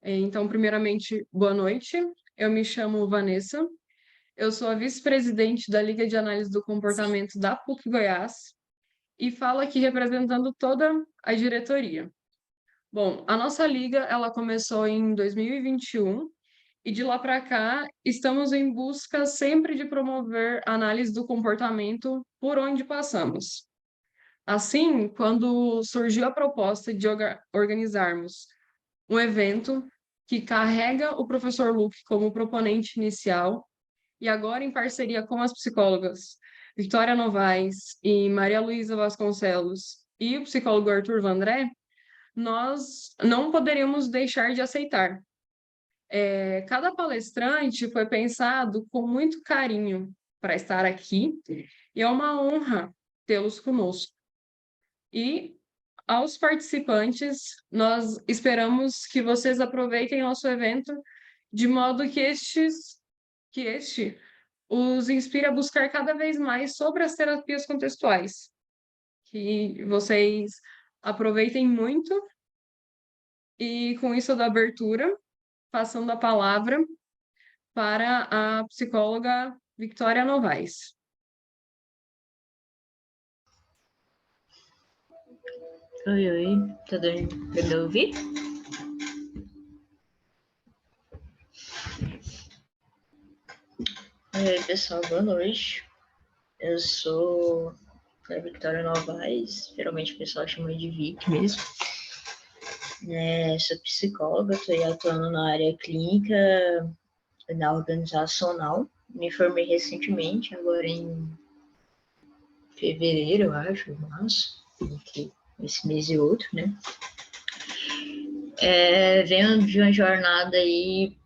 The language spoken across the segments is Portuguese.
Então, primeiramente, boa noite. Eu me chamo Vanessa. Eu sou a vice-presidente da Liga de Análise do Comportamento da PUC Goiás e falo aqui representando toda a diretoria. Bom, a nossa liga, ela começou em 2021 e de lá para cá estamos em busca sempre de promover a análise do comportamento por onde passamos. Assim, quando surgiu a proposta de organizarmos um evento que carrega o professor Luke como proponente inicial e agora em parceria com as psicólogas Vitória Novaes e Maria Luísa Vasconcelos e o psicólogo Arthur Vandré, nós não poderíamos deixar de aceitar. Cada palestrante foi pensado com muito carinho para estar aqui e é uma honra tê-los conosco. E aos participantes, nós esperamos que vocês aproveitem nosso evento de modo que este os inspire a buscar cada vez mais sobre as terapias contextuais. Que vocês aproveitem muito e com isso eu dou abertura, passando a palavra para a psicóloga Vitória Novaes. Oi, tudo bem? Pra me ouvir? Oi, pessoal, boa noite. Eu sou a Vitória Novaes, geralmente o pessoal chama de Vic mesmo. Sou psicóloga, estou atuando na área clínica, na organizacional. Me formei recentemente, agora em fevereiro, eu acho, março, entre esse mês e outro, né? Venho de uma jornada aí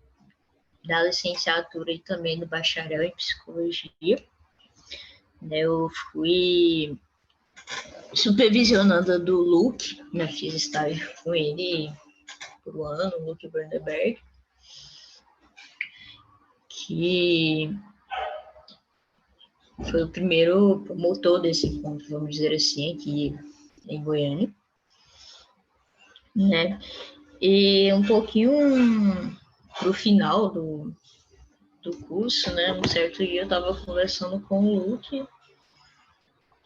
da licenciatura e também do bacharel em psicologia. Eu fui supervisionando do Luke, né? Fiz estágio com ele por um ano, o Luke Brandenberg, que foi o primeiro promotor desse encontro, vamos dizer assim, aqui em Goiânia, né? E um pouquinho pro final do curso, né? Um certo dia eu estava conversando com o Luke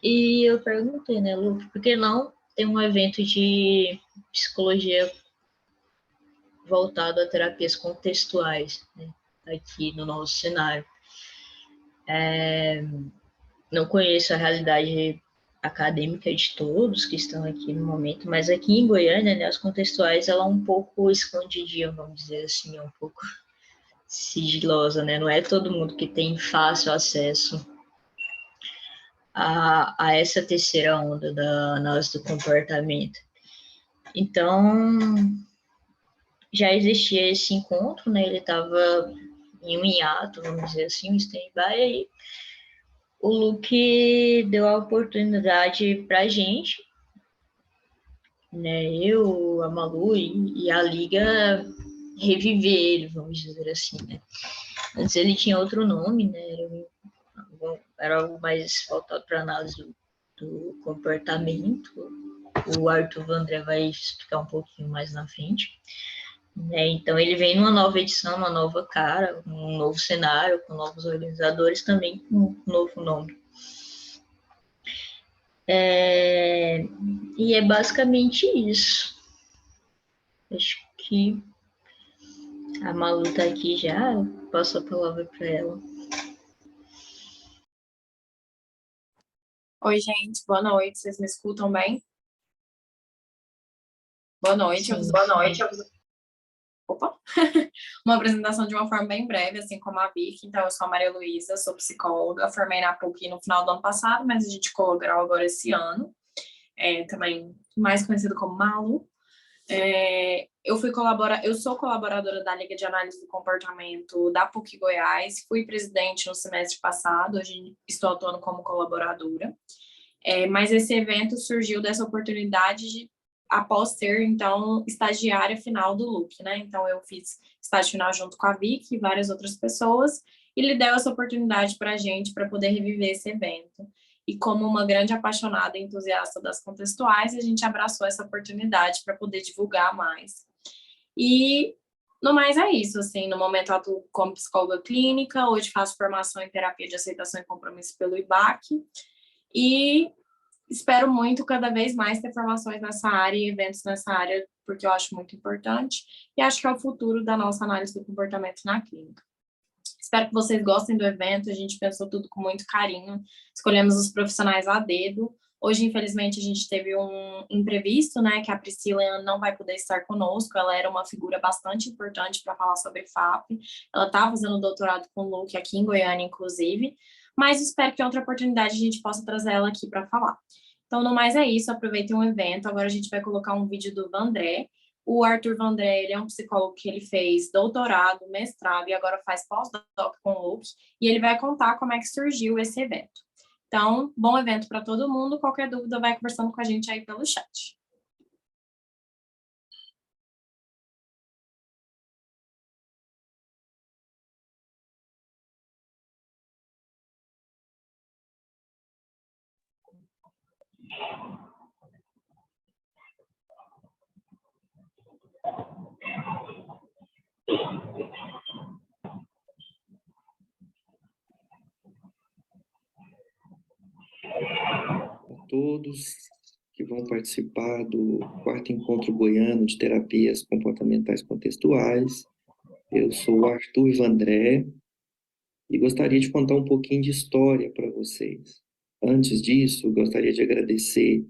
e eu perguntei, né, Luke, por que não tem um evento de psicologia voltado a terapias contextuais, né, aqui no nosso cenário? Não conheço a realidade acadêmica de todos que estão aqui no momento, mas aqui em Goiânia, né, as contextuais, ela é um pouco escondidinha, vamos dizer assim, um pouco sigilosa, né? Não é todo mundo que tem fácil acesso a essa terceira onda da análise do comportamento. Então, já existia esse encontro, né? Ele estava em um hiato, vamos dizer assim, um stand-by, aí o Luke deu a oportunidade para a gente, né? Eu, a Malu e a Liga reviver ele, vamos dizer assim, né? Antes ele tinha outro nome, né? Era algo mais voltado para análise do comportamento. O Arthur Vandré vai explicar um pouquinho mais na frente. Então ele vem numa nova edição, uma nova cara, um novo cenário, com novos organizadores, também com um novo nome. E é basicamente isso. Acho que a Malu está aqui já, eu passo a palavra para ela. Oi, gente, boa noite. Vocês me escutam bem? Boa noite. Boa noite. Opa! Uma apresentação de uma forma bem breve, assim como a Vicky. Então, eu sou a Maria Luísa, sou psicóloga, formei na PUC no final do ano passado, mas a gente colaborou agora esse ano. Também mais conhecido como Malu. Eu sou colaboradora da Liga de Análise do Comportamento da PUC Goiás, fui presidente no semestre passado, hoje estou atuando como colaboradora. Mas esse evento surgiu dessa oportunidade após ser, então, estagiária final do Luke, né? Então, eu fiz estágio final junto com a Vicky e várias outras pessoas, e ele deu essa oportunidade para a gente, para poder reviver esse evento. E como uma grande apaixonada e entusiasta das contextuais, a gente abraçou essa oportunidade para poder divulgar mais. E No mais é isso, assim, no momento eu atuo como psicóloga clínica, hoje faço formação em terapia de aceitação e compromisso pelo IBAC, e espero muito cada vez mais ter formações nessa área e eventos nessa área, porque eu acho muito importante, e acho que é o futuro da nossa análise do comportamento na clínica. Espero que vocês gostem do evento, a gente pensou tudo com muito carinho, escolhemos os profissionais a dedo. Hoje, infelizmente, a gente teve um imprevisto, né, que a Priscila não vai poder estar conosco, ela era uma figura bastante importante para falar sobre FAP, ela está fazendo doutorado com o Luke aqui em Goiânia, inclusive, mas espero que em outra oportunidade a gente possa trazer ela aqui para falar. Então, no mais é isso, aproveitem o evento, agora a gente vai colocar um vídeo do Vandré. O Arthur Vandré, ele é um psicólogo que ele fez doutorado, mestrado e agora faz pós-doc com o Luke, e ele vai contar como é que surgiu esse evento. Então, bom evento para todo mundo. Qualquer dúvida, vai conversando com a gente aí pelo chat. A todos que vão participar do 4º Encontro Goiano de Terapias Comportamentais Contextuais. Eu sou o Arthur Vandré e gostaria de contar um pouquinho de história para vocês. Antes disso, gostaria de agradecer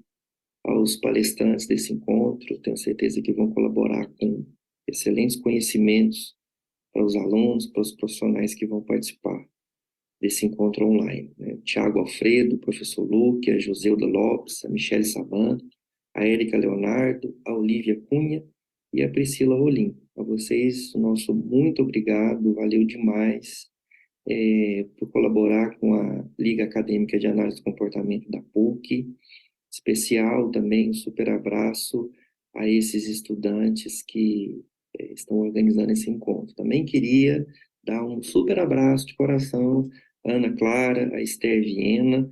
aos palestrantes desse encontro, tenho certeza que vão colaborar com excelentes conhecimentos para os alunos, para os profissionais que vão participar desse encontro online, né? Tiago Alfredo, o professor Luque, a Joselda Lopes, a Michele Saban, a Érica Leonardo, a Olivia Cunha e a Priscila Rolim. A vocês, nosso muito obrigado, valeu demais por colaborar com a Liga Acadêmica de Análise do Comportamento da PUC. Especial também, um super abraço a esses estudantes que estão organizando esse encontro. Também queria dar um super abraço de coração a Ana Clara, a Esther Viena,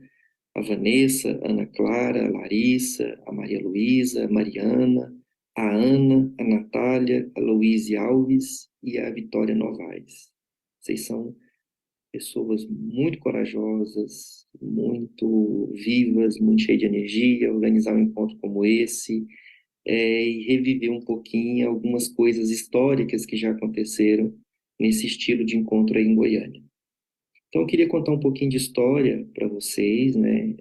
a Vanessa, a Ana Clara, a Larissa, a Maria Luísa, a Mariana, a Ana, a Natália, a Luíse Alves e a Vitória Novaes. Vocês são pessoas muito corajosas, muito vivas, muito cheias de energia, organizar um encontro como esse e reviver um pouquinho algumas coisas históricas que já aconteceram nesse estilo de encontro aí em Goiânia. Então, eu queria contar um pouquinho de história para vocês, né,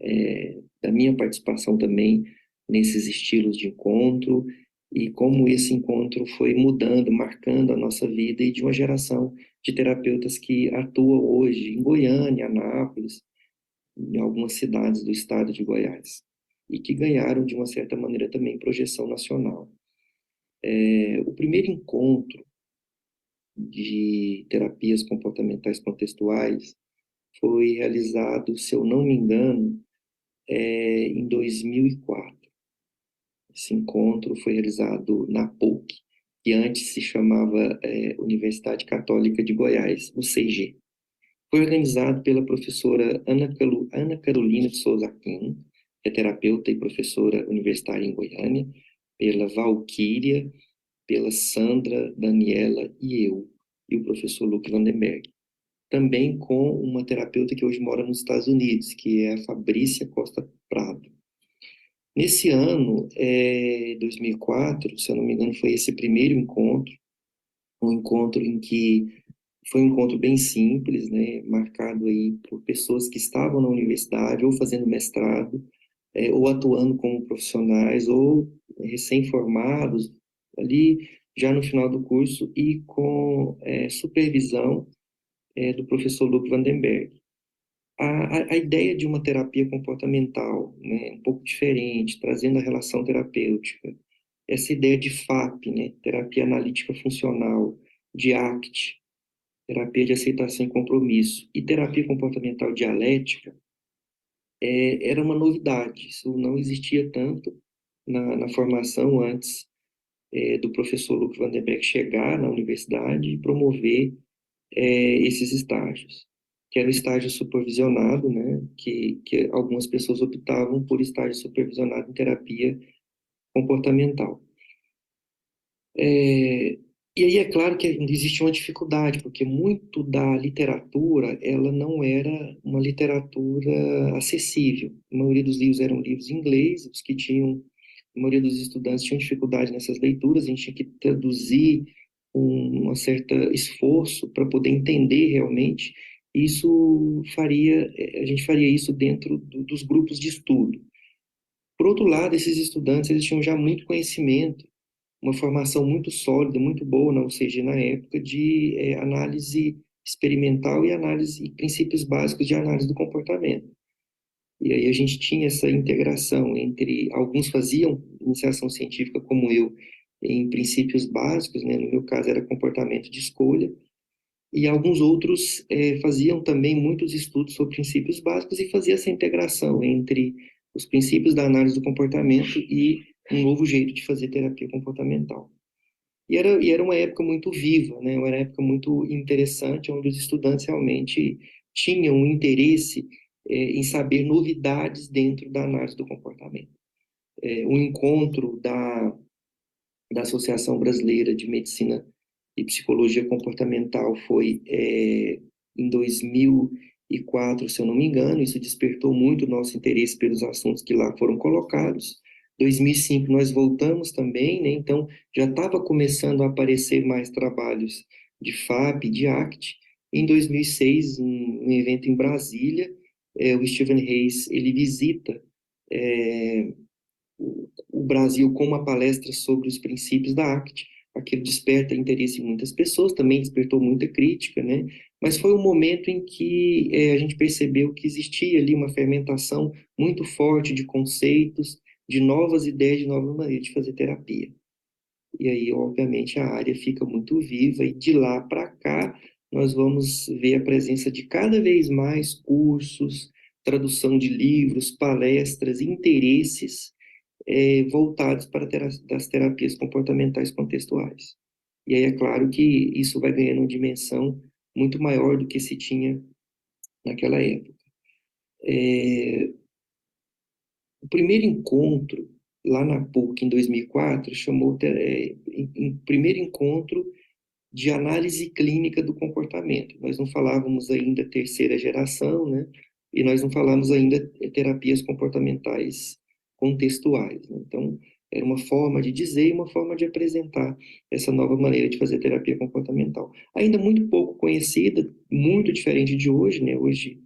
da minha participação também nesses estilos de encontro e como esse encontro foi mudando, marcando a nossa vida e de uma geração de terapeutas que atuam hoje em Goiânia, Anápolis, em algumas cidades do estado de Goiás, e que ganharam, de uma certa maneira, também projeção nacional. O primeiro encontro de terapias comportamentais contextuais foi realizado, se eu não me engano, em 2004. Esse encontro foi realizado na PUC, que antes se chamava Universidade Católica de Goiás, o CG. Foi organizado pela professora Ana Carolina de Souza Aquino, que é terapeuta e professora universitária em Goiânia, pela Valquíria, pela Sandra, Daniela e eu, e o professor Luke Vandenberg. Também com uma terapeuta que hoje mora nos Estados Unidos, que é a Fabrícia Costa Prado. Nesse ano, 2004, se eu não me engano, foi esse primeiro encontro, um encontro em que foi um encontro bem simples, né, marcado aí por pessoas que estavam na universidade ou fazendo mestrado, ou atuando como profissionais, ou recém-formados, ali já no final do curso, e com supervisão do professor Luke Vandenberg. A ideia de uma terapia comportamental, né, um pouco diferente, trazendo a relação terapêutica, essa ideia de FAP, né, terapia analítica funcional, de ACT, terapia de aceitação e compromisso, e terapia comportamental dialética, era uma novidade. Isso não existia tanto na formação antes do professor Luke Vandenberg chegar na universidade e promover esses estágios, que era o estágio supervisionado, né, que algumas pessoas optavam por estágio supervisionado em terapia comportamental. E aí é claro que existe uma dificuldade, porque muito da literatura, ela não era uma literatura acessível. A maioria dos livros eram livros em inglês, os que tinham, a maioria dos estudantes tinham dificuldade nessas leituras, a gente tinha que traduzir com um certo esforço para poder entender realmente. Isso faria, a gente faria isso dentro dos grupos de estudo. Por outro lado, esses estudantes, eles tinham já muito conhecimento, uma formação muito sólida, muito boa na UCG na época, de análise experimental e análise e princípios básicos de análise do comportamento. E aí a gente tinha essa integração entre, alguns faziam iniciação científica como eu, em princípios básicos, né? No meu caso era comportamento de escolha, e alguns outros faziam também muitos estudos sobre princípios básicos e fazia essa integração entre os princípios da análise do comportamento e um novo jeito de fazer terapia comportamental. E era uma época muito viva, né? Uma época muito interessante, onde os estudantes realmente tinham um interesse em saber novidades dentro da análise do comportamento. Um encontro da Associação Brasileira de Medicina e Psicologia Comportamental foi em 2004, se eu não me engano. Isso despertou muito o nosso interesse pelos assuntos que lá foram colocados. 2005 nós voltamos também, né? Então já estava começando a aparecer mais trabalhos de FAP, de ACT. Em 2006, um evento em Brasília, o Stephen Hayes, ele visita o Brasil com uma palestra sobre os princípios da ACT. Aquilo desperta interesse em muitas pessoas, também despertou muita crítica, né? Mas foi um momento em que a gente percebeu que existia ali uma fermentação muito forte de conceitos, de novas ideias, de novas maneiras de fazer terapia. E aí, obviamente, a área fica muito viva, e de lá para cá, nós vamos ver a presença de cada vez mais cursos, tradução de livros, palestras, interesses voltados para das terapias comportamentais contextuais. E aí é claro que isso vai ganhando uma dimensão muito maior do que se tinha naquela época. O primeiro encontro, lá na PUC, em 2004, chamou primeiro encontro de análise clínica do comportamento. Nós não falávamos ainda terceira geração, né? E nós não falávamos ainda terapias comportamentais contextuais, né? Então, era uma forma de dizer e uma forma de apresentar essa nova maneira de fazer terapia comportamental. Ainda muito pouco conhecida, muito diferente de hoje, né? Hoje,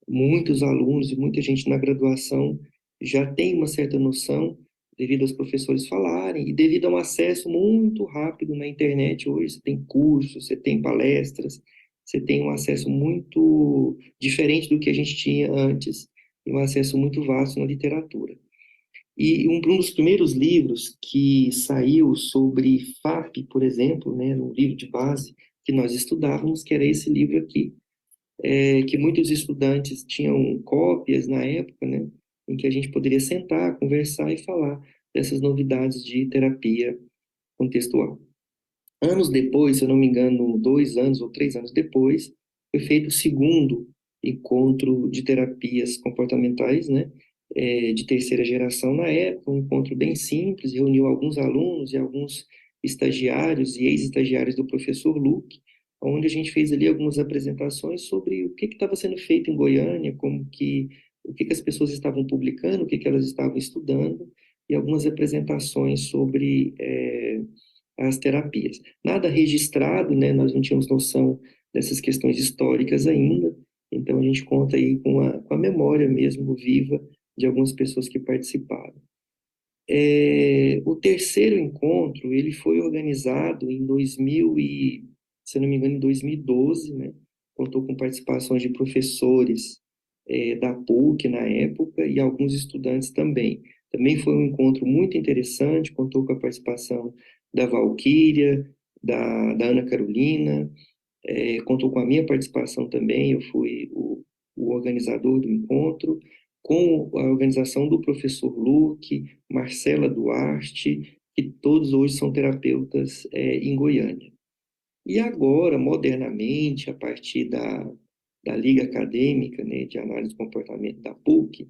muitos alunos e muita gente na graduação já tem uma certa noção, devido aos professores falarem, e devido a um acesso muito rápido na internet. Hoje você tem cursos, você tem palestras, você tem um acesso muito diferente do que a gente tinha antes, e um acesso muito vasto na literatura. E um dos primeiros livros que saiu sobre FAP, por exemplo, né, um livro de base que nós estudávamos, que era esse livro aqui, que muitos estudantes tinham cópias na época, né, em que a gente poderia sentar, conversar e falar dessas novidades de terapia contextual. Anos depois, se eu não me engano, 2 anos ou 3 anos depois, foi feito o segundo encontro de terapias comportamentais, né, de terceira geração na época, um encontro bem simples, reuniu alguns alunos e alguns estagiários e ex-estagiários do professor Luke, onde a gente fez ali algumas apresentações sobre o que estava sendo feito em Goiânia, o que as pessoas estavam publicando, o que elas estavam estudando, e algumas apresentações sobre as terapias. Nada registrado, né? Nós não tínhamos noção dessas questões históricas ainda, então a gente conta aí com a memória mesmo viva de algumas pessoas que participaram. O terceiro encontro, ele foi organizado em 2000 e, se não me engano, em 2012, né? Contou com participações de professores da PUC na época e alguns estudantes também. Também foi um encontro muito interessante, contou com a participação da Valquíria, da Ana Carolina, contou com a minha participação também. Eu fui o organizador do encontro, com a organização do professor Luque, Marcela Duarte, que todos hoje são terapeutas em Goiânia. E agora, modernamente, a partir da Liga Acadêmica, né, de Análise do Comportamento da PUC,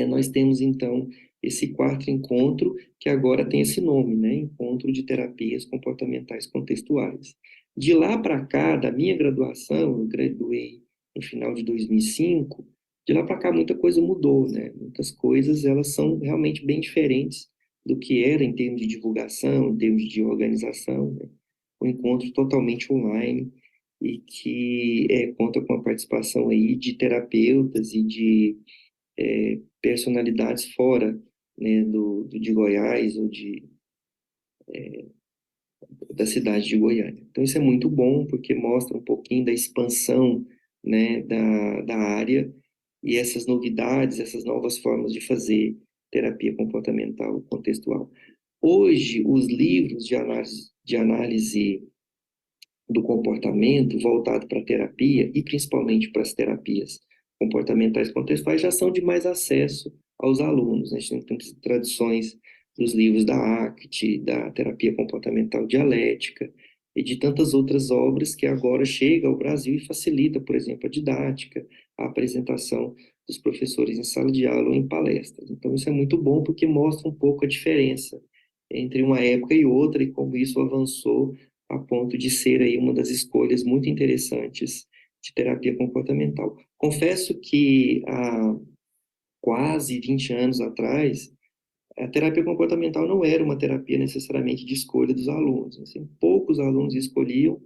nós temos, então, esse quarto encontro, que agora tem esse nome, né? Encontro de Terapias Comportamentais Contextuais. De lá para cá, da minha graduação, eu graduei no final de 2005, de lá para cá muita coisa mudou, né? Muitas coisas, elas são realmente bem diferentes do que era em termos de divulgação, em termos de organização, né? Um encontro totalmente online e que conta com a participação aí de terapeutas e de personalidades fora, né, de Goiás ou da cidade de Goiânia. Então isso é muito bom porque mostra um pouquinho da expansão, né, da área e essas novidades, essas novas formas de fazer terapia comportamental contextual. Hoje, os livros de análise do comportamento voltado para a terapia, e principalmente para as terapias comportamentais contextuais, já são de mais acesso aos alunos. A gente tem traduções dos livros da ACT, da terapia comportamental dialética, e de tantas outras obras que agora chega ao Brasil e facilita, por exemplo, a didática, a apresentação dos professores em sala de aula ou em palestras. Então, isso é muito bom porque mostra um pouco a diferença entre uma época e outra e como isso avançou a ponto de ser aí uma das escolhas muito interessantes de terapia comportamental. Confesso que há quase 20 anos atrás, a terapia comportamental não era uma terapia necessariamente de escolha dos alunos. Assim, poucos alunos escolhiam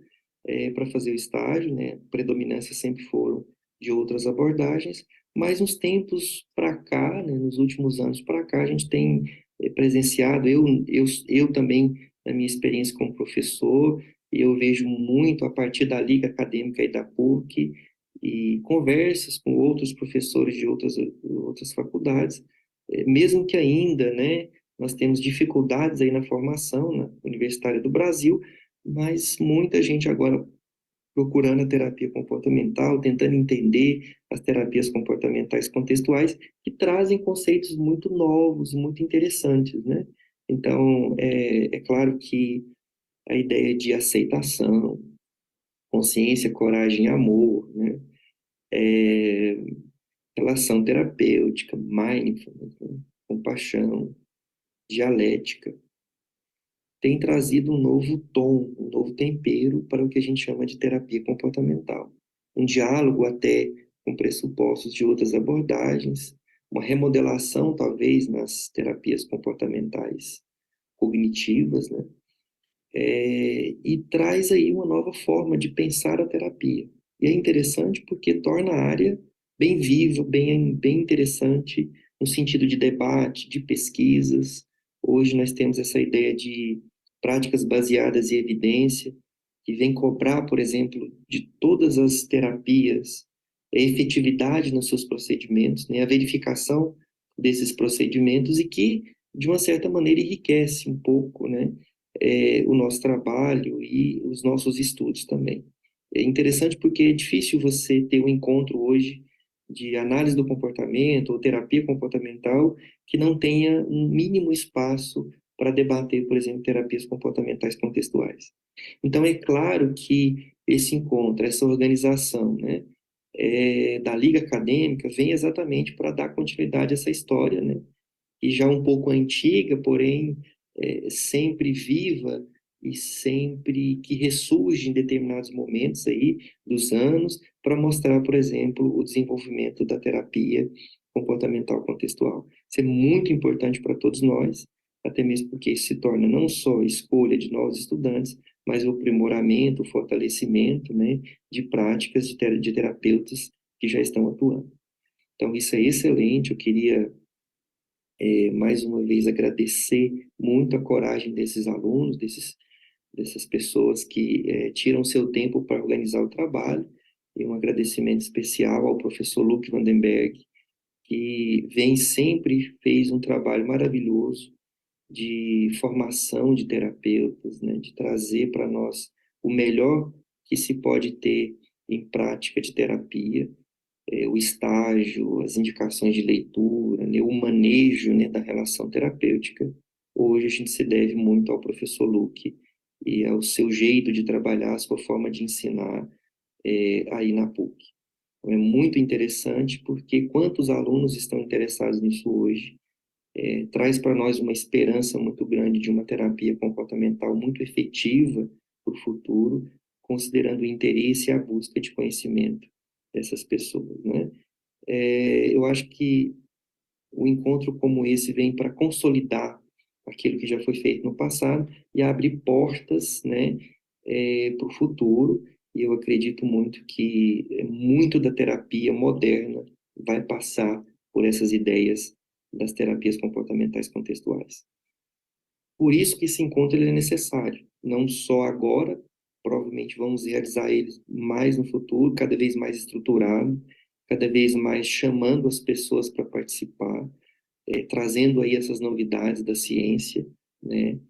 para fazer o estágio, né? A predominância sempre foram de outras abordagens, mas uns tempos para cá, né, nos últimos anos para cá, a gente tem presenciado, eu também, na minha experiência como professor, eu vejo muito a partir da Liga Acadêmica e da PUC, e conversas com outros professores de outras faculdades, mesmo que ainda, né, nós temos dificuldades aí na formação universitária do Brasil, mas muita gente agora procurando a terapia comportamental, tentando entender as terapias comportamentais contextuais, que trazem conceitos muito novos, muito interessantes, né? Então, é claro que a ideia de aceitação, consciência, coragem e amor, né? Relação terapêutica, mindfulness, né? Compaixão, dialética, tem trazido um novo tom, um novo tempero para o que a gente chama de terapia comportamental. Um diálogo até com pressupostos de outras abordagens, uma remodelação, talvez, nas terapias comportamentais cognitivas, né? E traz aí uma nova forma de pensar a terapia. E é interessante porque torna a área bem viva, bem interessante, no sentido de debate, de pesquisas. Hoje nós temos essa ideia de práticas baseadas em evidência, que vem cobrar, por exemplo, de todas as terapias, a efetividade nos seus procedimentos, né, a verificação desses procedimentos e que, de uma certa maneira, enriquece um pouco, né, o nosso trabalho e os nossos estudos também. É interessante porque é difícil você ter um encontro hoje de análise do comportamento ou terapia comportamental que não tenha um mínimo espaço para debater, por exemplo, terapias comportamentais contextuais. Então, é claro que esse encontro, essa organização, né, da Liga Acadêmica vem exatamente para dar continuidade a essa história, né, e já um pouco antiga, porém sempre viva e sempre que ressurge em determinados momentos aí dos anos para mostrar, por exemplo, o desenvolvimento da terapia comportamental contextual. Isso é muito importante para todos nós, até mesmo porque isso se torna não só escolha de novos estudantes, mas o aprimoramento, o fortalecimento, né, de práticas de terapeutas que já estão atuando. Então, isso é excelente, eu queria mais uma vez agradecer muito a coragem desses alunos, dessas pessoas que tiram seu tempo para organizar o trabalho, e um agradecimento especial ao professor Luc Vandenberg, que fez um trabalho maravilhoso de formação de terapeutas, né, de trazer para nós o melhor que se pode ter em prática de terapia, o estágio, as indicações de leitura, né, o manejo, né, da relação terapêutica. Hoje a gente se deve muito ao professor Luc e ao seu jeito de trabalhar, a sua forma de ensinar aí na PUC. Então, é muito interessante porque quantos alunos estão interessados nisso hoje traz para nós uma esperança muito grande de uma terapia comportamental muito efetiva para o futuro, considerando o interesse e a busca de conhecimento dessas pessoas, né? Eu acho que um encontro como esse vem para consolidar aquilo que já foi feito no passado e abrir portas, né, para o futuro. E eu acredito muito que muito da terapia moderna vai passar por essas ideias das terapias comportamentais contextuais. Por isso que esse encontro ele é necessário, não só agora, provavelmente vamos realizar ele mais no futuro, cada vez mais estruturado, cada vez mais chamando as pessoas para participar, trazendo aí essas novidades da ciência, né?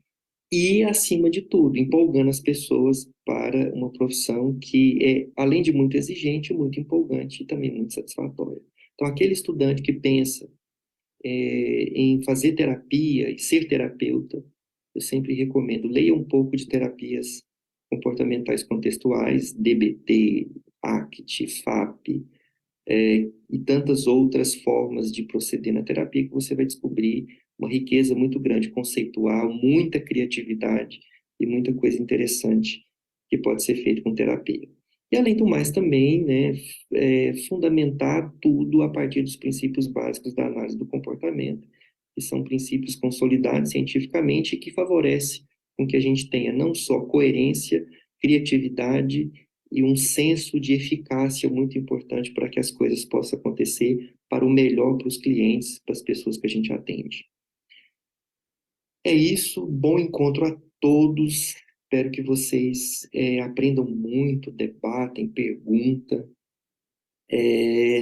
E, acima de tudo, empolgando as pessoas para uma profissão que é, além de muito exigente, muito empolgante e também muito satisfatória. Então, aquele estudante que pensa em fazer terapia e ser terapeuta, eu sempre recomendo, leia um pouco de terapias comportamentais contextuais, DBT, ACT, FAP, e tantas outras formas de proceder na terapia, que você vai descobrir uma riqueza muito grande conceitual, muita criatividade e muita coisa interessante que pode ser feita com terapia. E, além do mais, também, né, fundamentar tudo a partir dos princípios básicos da análise do comportamento, que são princípios consolidados cientificamente e que favorecem com que a gente tenha não só coerência, criatividade e um senso de eficácia muito importante para que as coisas possam acontecer para o melhor para os clientes, para as pessoas que a gente atende. É isso, bom encontro a todos, espero que vocês aprendam muito, debatem, perguntem,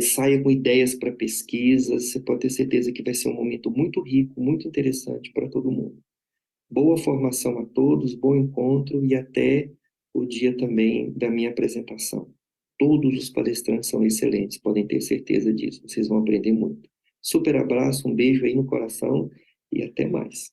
saia com ideias para pesquisas, você pode ter certeza que vai ser um momento muito rico, muito interessante para todo mundo. Boa formação a todos, bom encontro e até o dia também da minha apresentação. Todos os palestrantes são excelentes, podem ter certeza disso, vocês vão aprender muito. Super abraço, um beijo aí no coração e até mais.